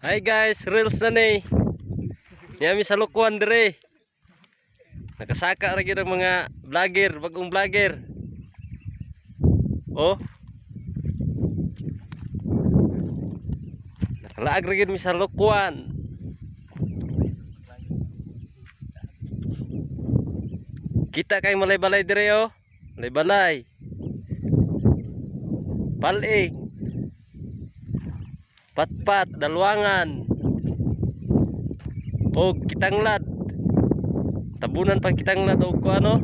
Hi guys, reels na ni. Yami sa lukuan dire. Nakasaka ra gyud ang mga vlogger, bagong vlogger. Oh. Nakalaag ra gyud mi sa lukuan. Kita kay malay-balay dire oh. Malay-balay. Paling. Patpat, dalwangan. O kitanglad. Tabunan pa kitanglad o ko ano?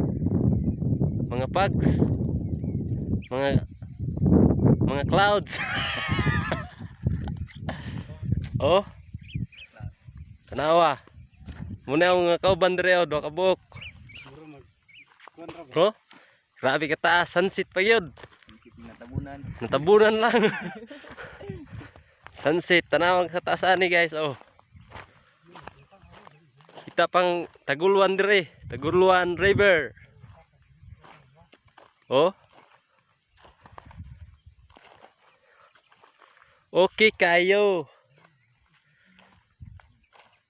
Mga pugs. Mga clouds. Oh. Tanawa. Muna ang mga kauban dire o do ka buok. Bro. Grabe ka taas, sunset pa yun. Natabunan lang. Sunset, tanawang sa taas ani guys, oh. Kita pang Taguluan dire, Taguluan River. Oh. Okay kayo.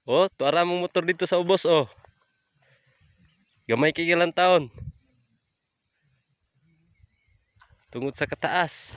Oh, tuara mong motor dito sa ubos, oh. Gamay kay ilang taon. Tungod sa kataas.